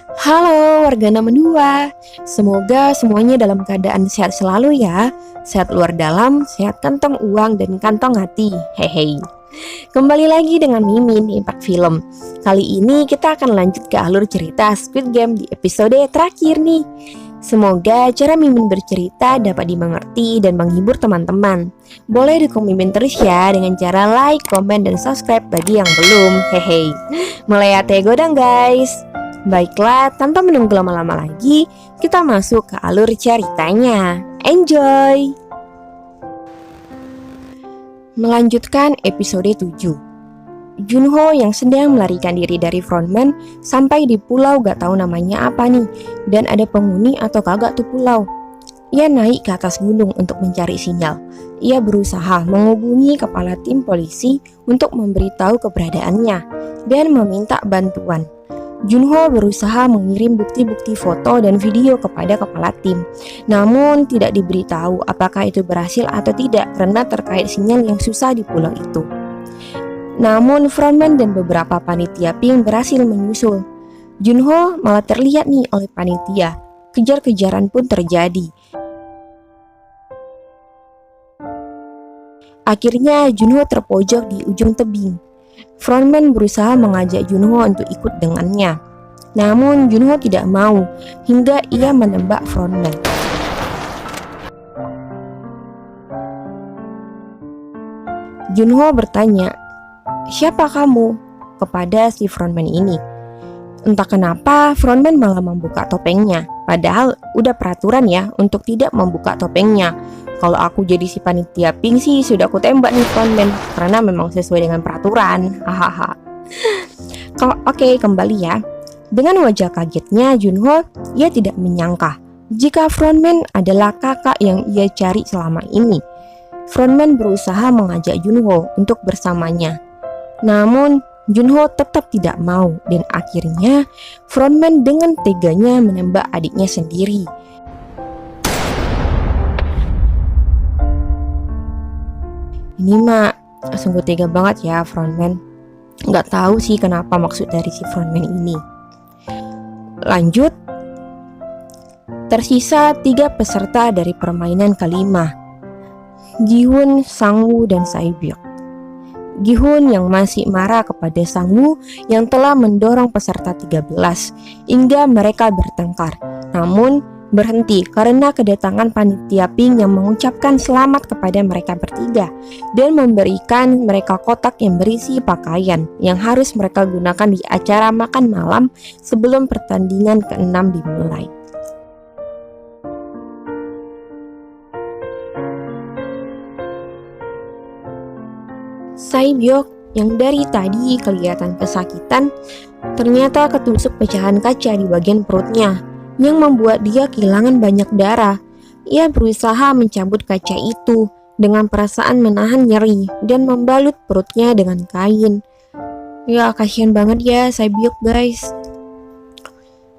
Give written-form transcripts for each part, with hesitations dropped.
Halo warga Nama Dua, semoga semuanya dalam keadaan sehat selalu ya. Sehat luar dalam, sehat kantong uang dan kantong hati. Hehe. Kembali lagi dengan Mimin di Impact Film. Kali ini kita akan lanjut ke alur cerita Squid Game di episode terakhir nih. Semoga cara Mimin bercerita dapat dimengerti dan menghibur teman-teman. Boleh dukung Mimin terus ya dengan cara like, komen, dan subscribe bagi yang belum. Hehe. Mulai ate godang guys. Baiklah, tanpa menunggu lama-lama lagi, kita masuk ke alur ceritanya. Enjoy! Melanjutkan episode 7. Junho yang sedang melarikan diri dari frontman sampai di pulau gak tahu namanya apa nih, dan ada penghuni atau kagak tuh pulau. Ia naik ke atas gunung untuk mencari sinyal. Ia berusaha menghubungi kepala tim polisi untuk memberitahu keberadaannya dan meminta bantuan. Junho berusaha mengirim bukti-bukti foto dan video kepada kepala tim, namun tidak diberitahu apakah itu berhasil atau tidak karena terkait sinyal yang susah di pulau itu. Namun frontman dan beberapa panitia ping berhasil menyusul. Junho malah terlihat nih oleh panitia. Kejar-kejaran pun terjadi. Akhirnya Junho terpojok di ujung tebing. Frontman berusaha mengajak Junho untuk ikut dengannya. Namun Junho tidak mau hingga ia menembak frontman. Junho bertanya, "Siapa kamu?" kepada si frontman ini. Entah kenapa frontman malah membuka topengnya. Padahal udah peraturan ya untuk tidak membuka topengnya. Kalau aku jadi si panitia ping sih sudah aku tembak nih frontman karena memang sesuai dengan peraturan. Hahaha. Oke, kembali ya. Dengan wajah kagetnya Junho, ia tidak menyangka jika frontman adalah kakak yang ia cari selama ini. Frontman berusaha mengajak Junho untuk bersamanya. Namun Junho tetap tidak mau dan akhirnya frontman dengan teganya menembak adiknya sendiri. Ini mah sungguh tega banget ya frontman. Nggak tahu sih kenapa maksud dari si frontman ini. Lanjut. Tersisa 3 peserta dari permainan kelima, Gi-hun, Sang-woo, dan Sae-byuk. Gi-hun yang masih marah kepada Sang-woo yang telah mendorong peserta 13 hingga mereka bertengkar. Namun berhenti karena kedatangan panitia ping yang mengucapkan selamat kepada mereka bertiga dan memberikan mereka kotak yang berisi pakaian yang harus mereka gunakan di acara makan malam sebelum pertandingan ke-6 dimulai. Sae-byuk yang dari tadi kelihatan kesakitan ternyata ketusuk pecahan kaca di bagian perutnya yang membuat dia kehilangan banyak darah. Ia berusaha mencabut kaca itu dengan perasaan menahan nyeri dan membalut perutnya dengan kain. Ya, kasihan banget ya Sae-byuk guys.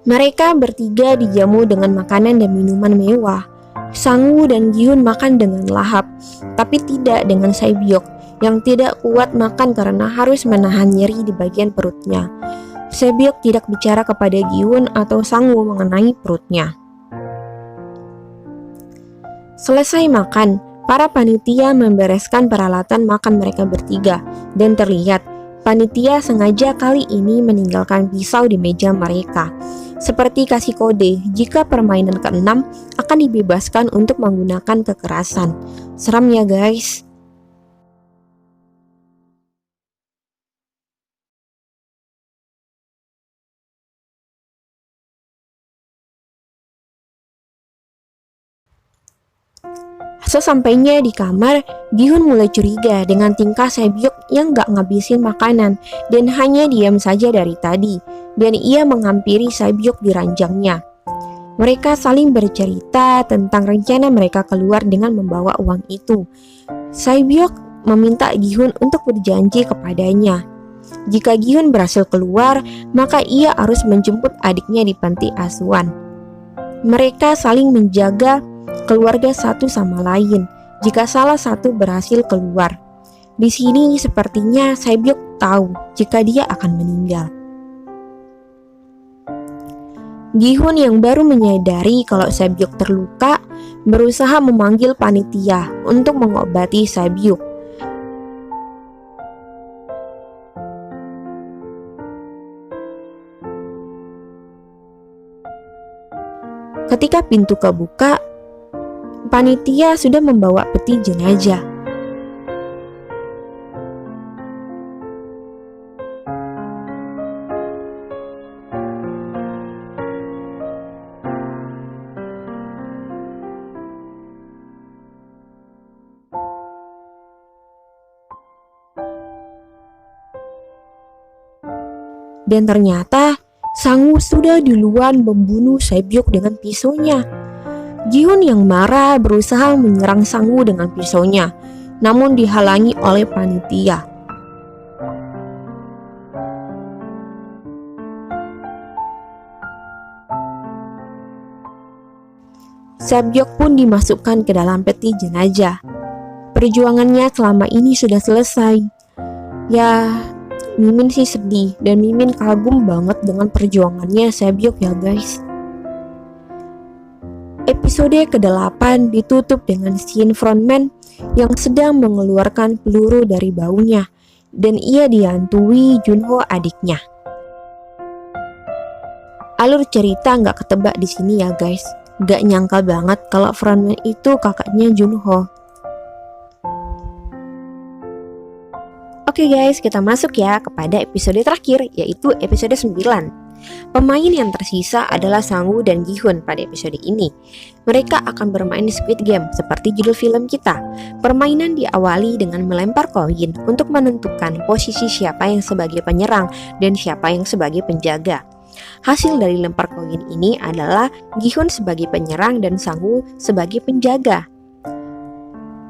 Mereka bertiga dijamu dengan makanan dan minuman mewah. Sang-woo dan Gi-hun makan dengan lahap, tapi tidak dengan Sae-byuk yang tidak kuat makan karena harus menahan nyeri di bagian perutnya. Sae-byuk tidak bicara kepada Gi-hun atau Sang-woo mengenai perutnya. Selesai makan, para panitia membereskan peralatan makan mereka bertiga dan terlihat panitia sengaja kali ini meninggalkan pisau di meja mereka. Seperti kasih kode jika permainan ke-6 akan dibebaskan untuk menggunakan kekerasan. Seram ya guys. Sesampainya di kamar, Gi-hun mulai curiga dengan tingkah Sae-byuk yang gak ngabisin makanan dan hanya diam saja dari tadi, dan ia menghampiri Sae-byuk di ranjangnya. Mereka saling bercerita tentang rencana mereka keluar dengan membawa uang itu. Sae-byuk meminta Gi-hun untuk berjanji kepadanya. Jika Gi-hun berhasil keluar, maka ia harus menjemput adiknya di panti asuhan. Mereka saling menjaga keluarga satu sama lain jika salah satu berhasil keluar. Di sini sepertinya Sae-byuk tahu jika dia akan meninggal. Gi-hun yang baru menyadari kalau Sae-byuk terluka berusaha memanggil panitia untuk mengobati Sae-byuk. Ketika pintu kebuka, panitia sudah membawa peti jenazah. Dan ternyata Sang-woo sudah duluan membunuh Sae-byuk dengan pisaunya. Gi-hun yang marah berusaha menyerang Sang-woo dengan pisaunya, namun dihalangi oleh panitia. Sae-byuk pun dimasukkan ke dalam peti jenazah. Perjuangannya selama ini sudah selesai. Ya, Mimin sih sedih dan Mimin kagum banget dengan perjuangannya Sae-byuk ya guys. Episode ke-8 ditutup dengan scene frontman yang sedang mengeluarkan peluru dari baunya dan ia dihantui Junho adiknya. Alur cerita nggak ketebak di sini ya guys. Nggak nyangka banget kalau frontman itu kakaknya Junho. Oke guys, kita masuk ya kepada episode terakhir, yaitu episode 9. Pemain yang tersisa adalah Sang-woo dan Gi-hun pada episode ini. Mereka akan bermain Squid Game seperti judul film kita. Permainan diawali dengan melempar koin untuk menentukan posisi siapa yang sebagai penyerang dan siapa yang sebagai penjaga. Hasil dari lempar koin ini adalah Gi-hun sebagai penyerang dan Sang-woo sebagai penjaga.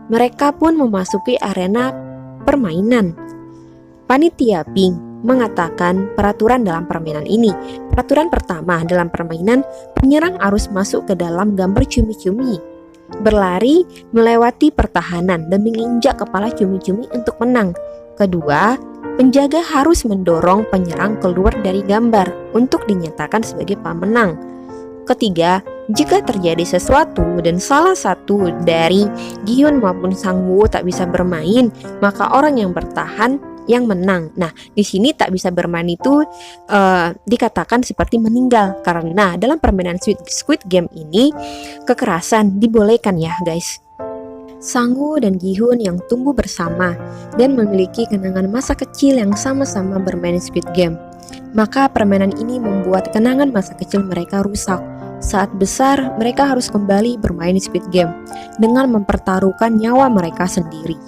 Mereka pun memasuki arena permainan. Panitia Pink mengatakan peraturan dalam permainan ini. Peraturan pertama dalam permainan, penyerang harus masuk ke dalam gambar cumi-cumi, berlari melewati pertahanan dan menginjak kepala cumi-cumi untuk menang. Kedua, penjaga harus mendorong penyerang keluar dari gambar untuk dinyatakan sebagai pemenang. Ketiga, jika terjadi sesuatu dan salah satu dari Gi-hun maupun Sang-woo tak bisa bermain, maka orang yang bertahan yang menang. Nah, di sini tak bisa bermain itu dikatakan seperti meninggal karena dalam permainan Squid Game ini kekerasan dibolehkan ya guys. Sang-woo dan Gi-hun yang tumbuh bersama dan memiliki kenangan masa kecil yang sama-sama bermain Squid Game. Maka permainan ini membuat kenangan masa kecil mereka rusak. Saat besar, mereka harus kembali bermain Squid Game dengan mempertaruhkan nyawa mereka sendiri.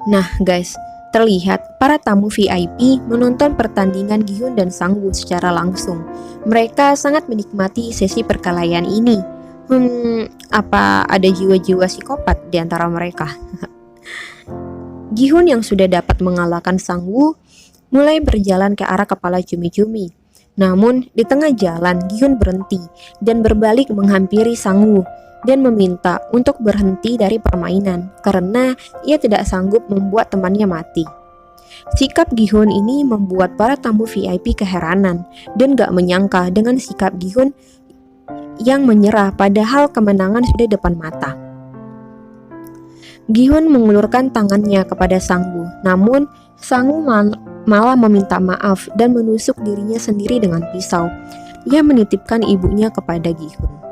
Nah guys, terlihat para tamu VIP menonton pertandingan Gi-hun dan Sang-woo secara langsung. Mereka sangat menikmati sesi perkelahian ini. Apa ada jiwa-jiwa psikopat di antara mereka? Gi-hun yang sudah dapat mengalahkan Sang-woo mulai berjalan ke arah kepala cumi-cumi. Namun di tengah jalan Gi-hun berhenti dan berbalik menghampiri Sang-woo dan meminta untuk berhenti dari permainan karena ia tidak sanggup membuat temannya mati. Sikap Gi-hun ini membuat para tamu VIP keheranan dan gak menyangka dengan sikap Gi-hun yang menyerah padahal kemenangan sudah depan mata. Gi-hun mengulurkan tangannya kepada Sang-woo, namun Sang-woo malah meminta maaf dan menusuk dirinya sendiri dengan pisau. Ia menitipkan ibunya kepada Gi-hun.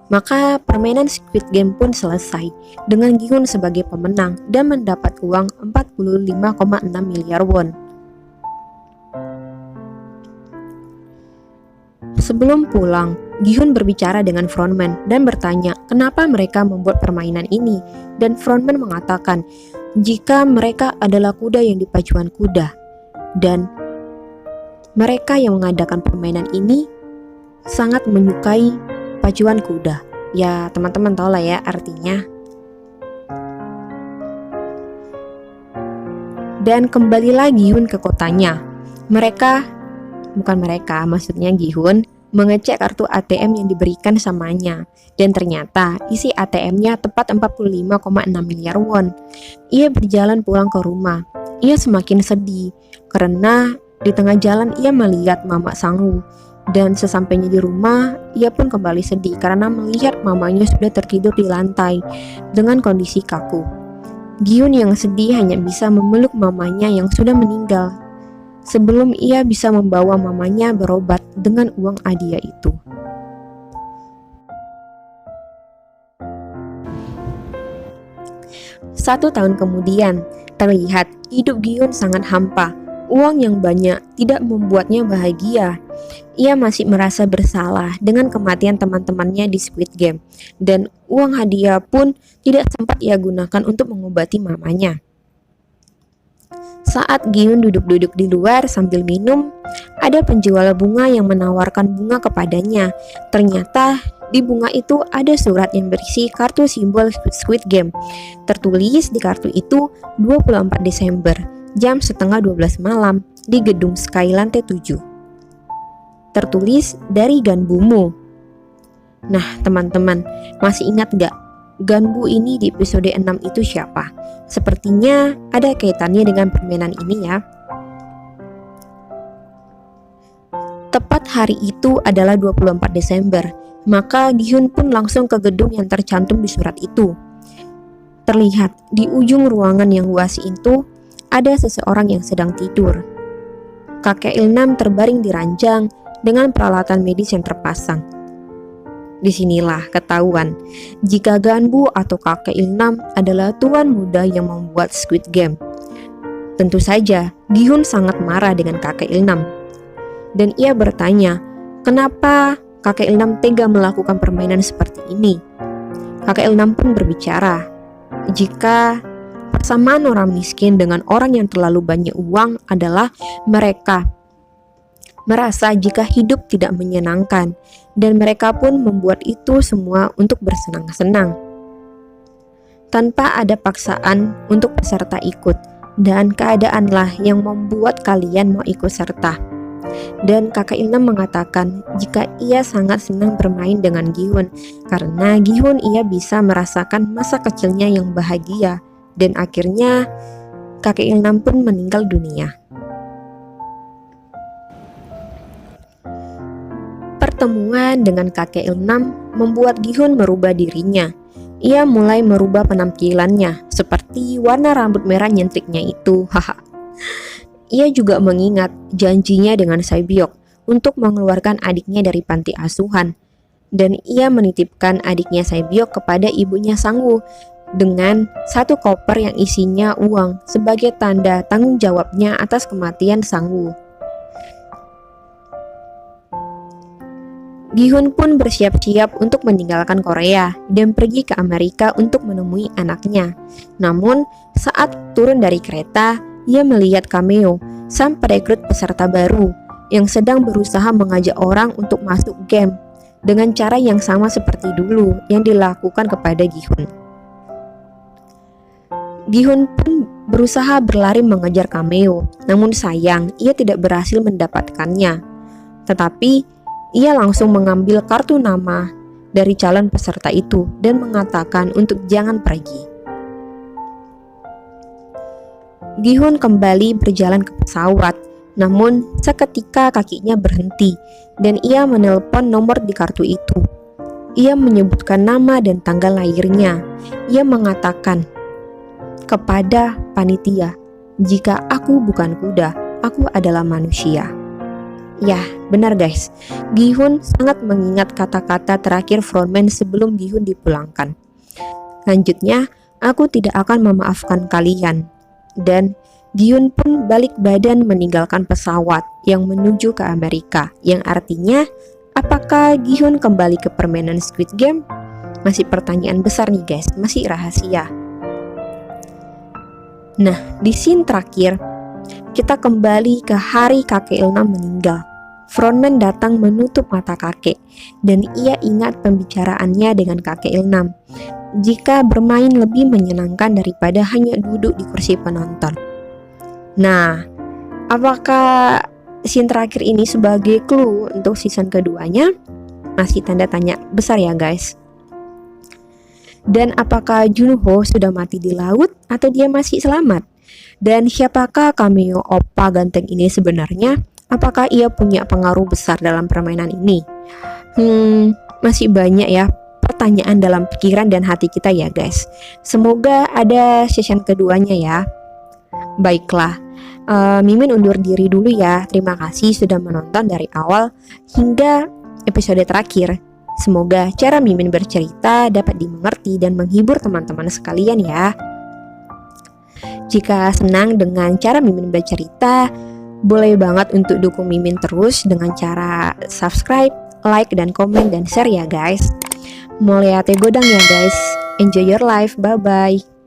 Maka permainan Squid Game pun selesai dengan Gi-hun sebagai pemenang dan mendapat uang 45,6 miliar won. Sebelum pulang, Gi-hun berbicara dengan frontman dan bertanya kenapa mereka membuat permainan ini, dan frontman mengatakan jika mereka adalah kuda yang dipacuan kuda dan mereka yang mengadakan permainan ini sangat menyukai pacuan kuda. Ya teman-teman tahu lah ya artinya. Dan kembali lagi Gi-hun ke kotanya. Maksudnya Gi-hun mengecek kartu ATM yang diberikan samanya. Dan ternyata isi ATM-nya tepat 45,6 miliar won. Ia berjalan pulang ke rumah. ia semakin sedih karena di tengah jalan ia melihat Mama Sangwoo. Dan sesampainya di rumah, ia pun kembali sedih karena melihat mamanya sudah tertidur di lantai dengan kondisi kaku. Gi-hun yang sedih hanya bisa memeluk mamanya yang sudah meninggal sebelum ia bisa membawa mamanya berobat dengan uang hadiah itu. Satu tahun kemudian, terlihat hidup Gi-hun sangat hampa. Uang yang banyak tidak membuatnya bahagia. Ia masih merasa bersalah dengan kematian teman-temannya di Squid Game. Dan uang hadiah pun tidak sempat ia gunakan untuk mengobati mamanya. Saat Gi-hun duduk-duduk di luar sambil minum, ada penjual bunga yang menawarkan bunga kepadanya. Ternyata di bunga itu ada surat yang berisi kartu simbol Squid Game. Tertulis di kartu itu 24 Desember, jam setengah 12 malam di gedung Sky lantai 7. Tertulis dari Ganbumu. Nah teman-teman, masih ingat gak Ganbu ini di episode 6 itu siapa? Sepertinya ada kaitannya dengan permainan ini ya. Tepat hari itu adalah 24 Desember, maka Gi-hun pun langsung ke gedung yang tercantum di surat itu. Terlihat di ujung ruangan yang luas itu ada seseorang yang sedang tidur. Kakek Il-nam terbaring di ranjang dengan peralatan medis yang terpasang. Disinilah ketahuan jika Ganbu atau kakek Il-nam adalah tuan muda yang membuat Squid Game. Tentu saja Gi-hun sangat marah dengan kakek Il-nam. Dan ia bertanya, kenapa kakek Il-nam tega melakukan permainan seperti ini? Kakek Il-nam pun berbicara, jika persamaan orang miskin dengan orang yang terlalu banyak uang adalah mereka merasa jika hidup tidak menyenangkan, dan mereka pun membuat itu semua untuk bersenang-senang tanpa ada paksaan untuk peserta ikut, dan keadaanlah yang membuat kalian mau ikut serta. Dan kakak Il-nam mengatakan jika ia sangat senang bermain dengan Gi-hun karena Gi-hun ia bisa merasakan masa kecilnya yang bahagia, dan akhirnya kakek Il-nam pun meninggal dunia. Pertemuan dengan kakek Il-nam membuat Gi-hun merubah dirinya. Ia mulai merubah penampilannya, seperti warna rambut merah nyentriknya itu. Ia juga mengingat janjinya dengan Sae-byok untuk mengeluarkan adiknya dari panti asuhan. Dan ia menitipkan adiknya Sae-byok kepada ibunya Sangwoo dengan satu koper yang isinya uang sebagai tanda tanggung jawabnya atas kematian Sangwoo. Gi-hun pun bersiap-siap untuk meninggalkan Korea dan pergi ke Amerika untuk menemui anaknya. Namun, saat turun dari kereta, ia melihat cameo, sang perekrut peserta baru yang sedang berusaha mengajak orang untuk masuk game dengan cara yang sama seperti dulu yang dilakukan kepada Gi-hun. Gi-hun pun berusaha berlari mengejar cameo, namun sayang ia tidak berhasil mendapatkannya. Tetapi ia langsung mengambil kartu nama dari calon peserta itu dan mengatakan untuk jangan pergi. Gi-hun kembali berjalan ke pesawat, namun seketika kakinya berhenti dan ia menelpon nomor di kartu itu. Ia menyebutkan nama dan tanggal lahirnya. Ia mengatakan kepada panitia, jika aku bukan kuda, aku adalah manusia. Ya, benar guys. Gi-hun sangat mengingat kata-kata terakhir frontman sebelum Gi-hun dipulangkan. Lanjutnya, aku tidak akan memaafkan kalian. Dan Gi-hun pun balik badan meninggalkan pesawat yang menuju ke Amerika. Yang artinya, apakah Gi-hun kembali ke permainan Squid Game? Masih pertanyaan besar nih guys, masih rahasia. Nah, di scene terakhir, kita kembali ke hari kakek Il-nam meninggal. Frontman datang menutup mata kakek, dan ia ingat pembicaraannya dengan kakek Il-nam. Jika bermain lebih menyenangkan daripada hanya duduk di kursi penonton. Nah, apakah scene terakhir ini sebagai clue untuk season keduanya? Masih tanda tanya besar ya guys. Dan apakah Junho sudah mati di laut atau dia masih selamat? Dan siapakah cameo Oppa ganteng ini sebenarnya? Apakah ia punya pengaruh besar dalam permainan ini? Masih banyak ya pertanyaan dalam pikiran dan hati kita ya guys. Semoga ada session keduanya ya. Baiklah, Mimin undur diri dulu ya. Terima kasih sudah menonton dari awal hingga episode terakhir. Semoga cara Mimin bercerita dapat dimengerti dan menghibur teman-teman sekalian ya. Jika senang dengan cara Mimin bercerita, boleh banget untuk dukung Mimin terus dengan cara subscribe, like, dan komen, dan share ya guys. Moleate godang ya guys. Enjoy your life, bye-bye.